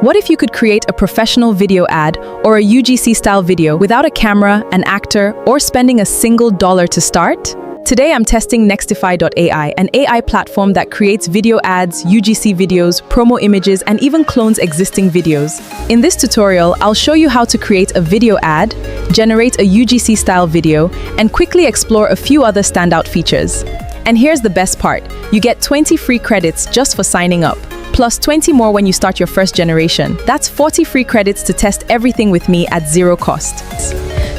What if you could create a professional video ad or a UGC-style video without a camera, an actor, or spending a single dollar to start? Today I'm testing Nextify.ai, an AI platform that creates video ads, UGC videos, promo images, and even clones existing videos. In this tutorial, I'll show you how to create a video ad, generate a UGC-style video, and quickly explore a few other standout features. And here's the best part. You get 20 free credits just for signing up, plus 20 more when you start your first generation. That's 40 free credits to test everything with me at zero cost.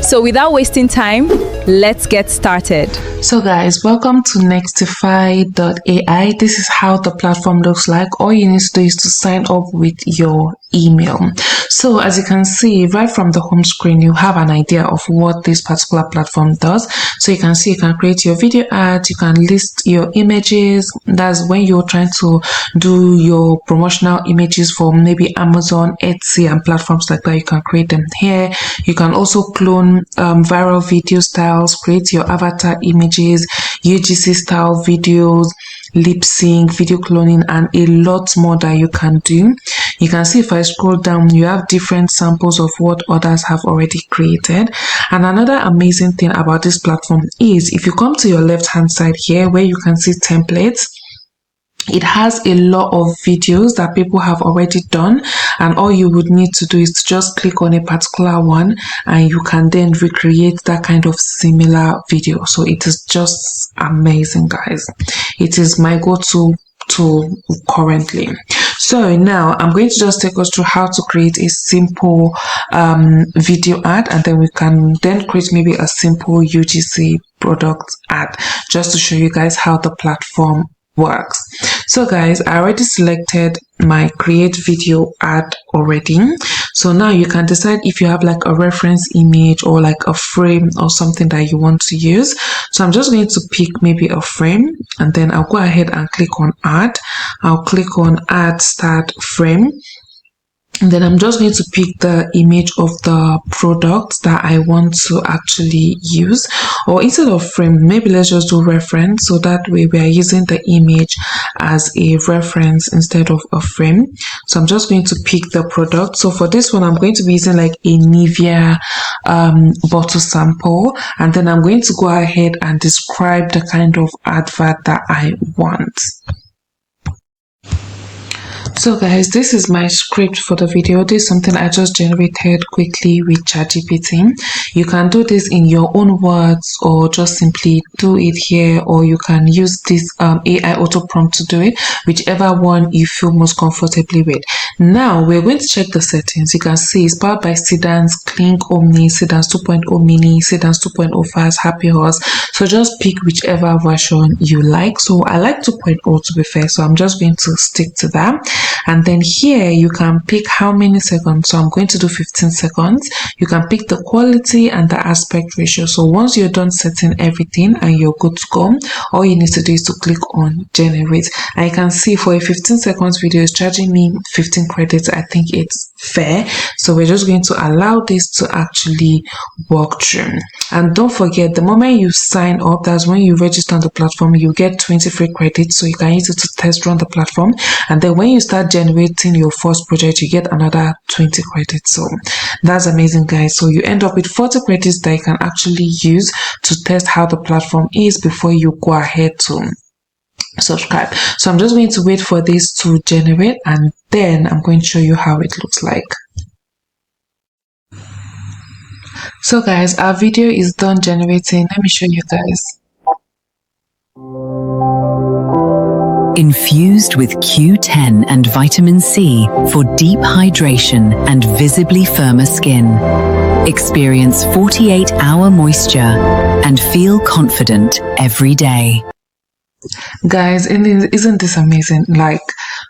So without wasting time, let's get started. So guys, welcome to Nextify.ai. This is how the platform looks like. All you need to do is to sign up with your email. So as you can see, right from the home screen, you have an idea of what this particular platform does. So you can see you can create your video ads, you can list your images. That's when you're trying to do your promotional images for maybe Amazon, Etsy, and platforms like that. You can create them here. You can also clone viral video styles, create your avatar images, UGC style videos, lip sync, video cloning, and a lot more that you can do. You can see if I scroll down, you have different samples of what others have already created. And another amazing thing about this platform is if you come to your left hand side here where you can see templates, it has a lot of videos that people have already done, and all you would need to do is to just click on a particular one and you can then recreate that kind of similar video. So it is just amazing, guys. It is my go-to tool currently. So now I'm going to just take us through how to create a simple video ad, and then we can then create maybe a simple UGC product ad just to show you guys how the platform works. So guys, I already selected my create video ad already. So now you can decide if you have like a reference image or like a frame or something that you want to use. So I'm just going to pick maybe a frame, and then I'll go ahead and click on add. I'll click on add start frame. And then I'm just going to pick the image of the product that I want to actually use, or instead of frame, maybe let's just do reference, so that way we are using the image as a reference instead of a frame. So I'm just going to pick the product. So for this one, I'm going to be using like a Nivea bottle sample, and then I'm going to go ahead and describe the kind of advert that I want. So guys, this is my script for the video. This is something I just generated quickly with ChatGPT. You can do this in your own words or just simply do it here, or you can use this AI auto prompt to do it, whichever one you feel most comfortably with. Now we're going to check the settings. You can see it's powered by Sedans, Clink Omni, Sedans 2.0 Mini, Sedans 2.0 Fast, Happy Horse. So just pick whichever version you like. So I like 2.0 to be fair, so I'm just going to stick to that. And then here you can pick how many seconds. So I'm going to do 15 seconds. You can pick the quality and the aspect ratio. So once you're done setting everything and you're good to go, all you need to do is to click on generate. And you can see for a 15 seconds video is charging me 15 credits. I think it's fair. So we're just going to allow this to actually work through. And don't forget, the moment you sign up, that's when you register on the platform, you get 20 free credits. So you can use it to test run the platform. And then when you start generating your first project, you get another 20 credits. So that's amazing, guys. So you end up with 40 credits that you can actually use to test how the platform is before you go ahead to subscribe. So I'm just going to wait for this to generate, and then I'm going to show you how it looks like. So guys, our video is done generating. Let me show you guys. Infused with Q10 and vitamin C for deep hydration and visibly firmer skin. Experience 48-hour moisture and feel confident every day. Guys, isn't this amazing? Like,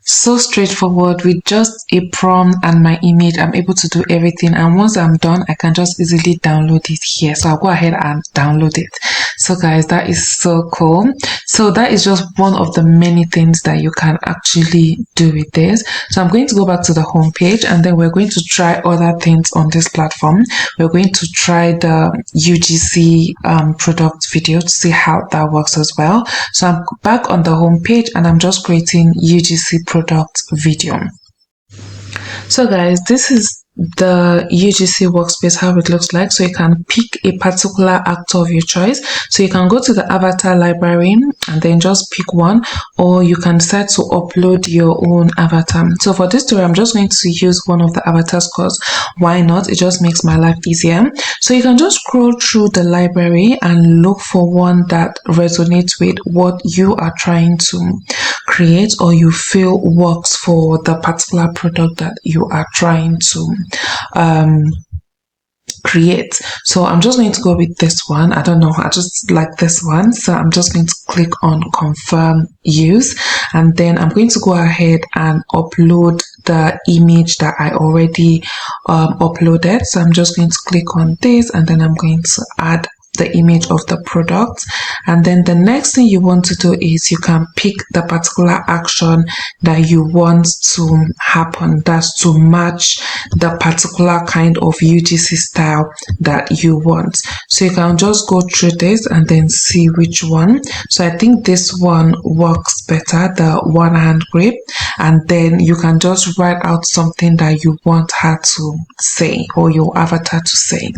so straightforward with just a prompt and my image. I'm able to do everything, and once I'm done, I can just easily download it here. So I'll go ahead and download it. So guys, that is so cool. So that is just one of the many things that you can actually do with this. So I'm going to go back to the home page, and then we're going to try other things on this platform. We're going to try the UGC product video to see how that works as well. So I'm back on the home page, and I'm just creating UGC product video. So guys, this is the UGC workspace, how it looks like. So you can pick a particular actor of your choice. So you can go to the avatar library and then just pick one, or you can decide to upload your own avatar. So for this tutorial, I'm just going to use one of the avatars because why not? It just makes my life easier. So you can just scroll through the library and look for one that resonates with what you are trying to create or you feel works for the particular product that you are trying to create. So I'm just going to go with this one. I don't know, I just like this one, so I'm just going to click on confirm use, and then I'm going to go ahead and upload the image that I already uploaded. So I'm just going to click on this, and then I'm going to add the image of the product. And then the next thing you want to do is you can pick the particular action that you want to happen, that's to match the particular kind of UGC style that you want. So you can just go through this and then see which one. So I think this one works better, the one hand grip, and then you can just write out something that you want her to say or your avatar to say.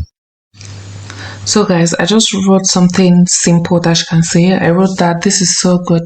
So guys, I just wrote something simple that you can say. I wrote that this is so good,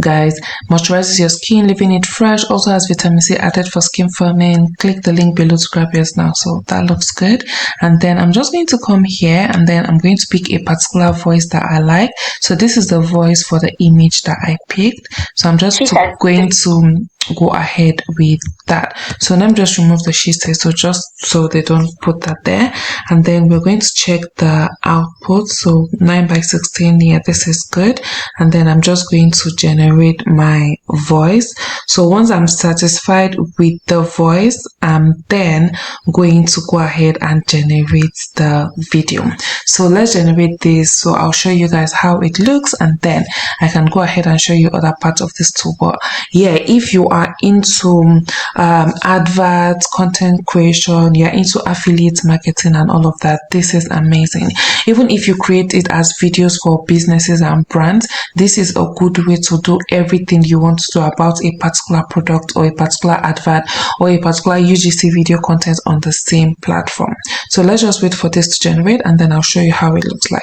guys. Moisturizes your skin, leaving it fresh. Also has vitamin C added for skin firming. Click the link below to grab yours now. So that looks good. And then I'm just going to come here and then I'm going to pick a particular voice that I like. So this is the voice for the image that I picked. So I'm just going to go ahead with that. So let me just remove the she says, so just so they don't put that there. And then we're going to check the output. So 9:16, yeah, this is good. And then I'm just going to generate my voice. So once I'm satisfied with the voice, I'm then going to go ahead and generate the video. So let's generate this. So I'll show you guys how it looks, and then I can go ahead and show you other parts of this tool. But yeah, if you are into adverts, content creation, you're into affiliate marketing and all of that, this is amazing. Even if you create it as videos for businesses and brands, this is a good way to do everything you want to do about a particular product or a particular advert or a particular UGC video content on the same platform. So let's just wait for this to generate and then I'll show you how it looks like.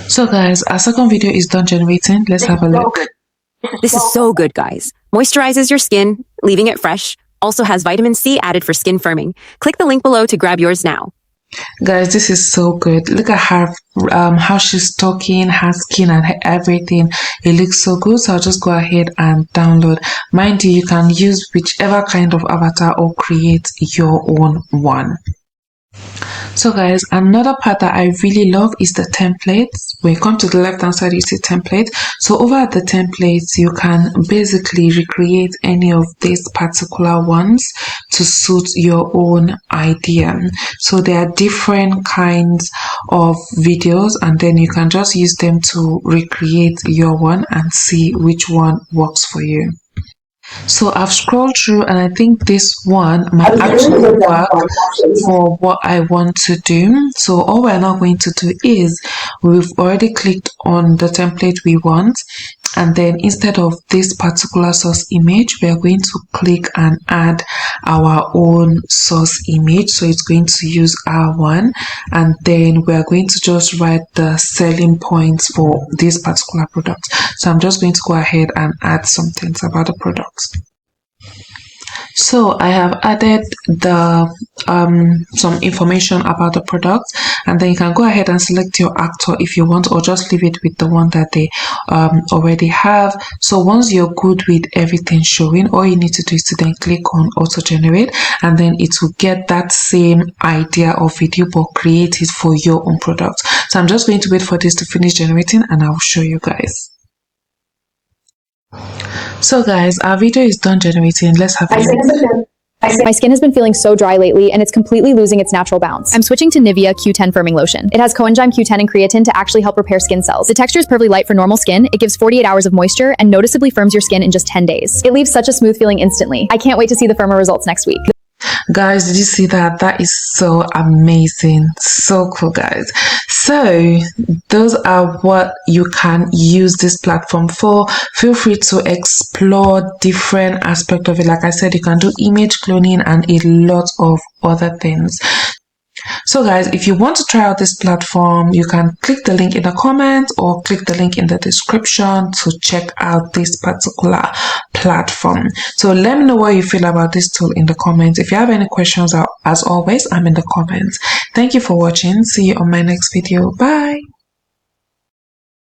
So guys, our second video is done generating. Let's have a look. This is so good, guys. Moisturizes your skin, leaving it fresh. Also has vitamin C added for skin firming. Click the link below to grab yours now. Guys, this is so good. Look at her, how she's talking, her skin and everything. It looks so good. So I'll just go ahead and download. Mind you, you can use whichever kind of avatar or create your own one. So guys, another part that I really love is the templates. When you come to the left hand side, you see template. So over at the templates, you can basically recreate any of these particular ones to suit your own idea. So there are different kinds of videos, and then you can just use them to recreate your one and see which one works for you. So I've scrolled through and I think this one might actually work for what I want to do. So all we're now going to do is we've already clicked on the template we want, and then instead of this particular source image, we are going to click and add our own source image. So it's going to use our one, and then we are going to just write the selling points for this particular product. So I'm just going to go ahead and add some things about the product. So I have added the some information about the product, and then you can go ahead and select your actor if you want, or just leave it with the one that they already have. So once you're good with everything showing, all you need to do is to then click on auto generate, and then it will get that same idea of video but create it for your own product. So I'm just going to wait for this to finish generating and I'll show you guys. So guys, our video is done generating. Let's have a look. My skin has been feeling so dry lately and it's completely losing its natural bounce. I'm switching to Nivea Q10 Firming Lotion. It has coenzyme Q10 and creatine to actually help repair skin cells. The texture is perfectly light for normal skin. It gives 48 hours of moisture and noticeably firms your skin in just 10 days. It leaves such a smooth feeling instantly. I can't wait to see the firmer results next week. Guys, did you see that? That is so amazing. So cool, guys. So those are what you can use this platform for. Feel free to explore different aspects of it. Like I said, you can do image cloning and a lot of other things. So guys, if you want to try out this platform, you can click the link in the comments or click the link in the description to check out this particular platform. So let me know what you feel about this tool in the comments. If you have any questions, as always, I'm in the comments. Thank you for watching. See you on my next video. Bye.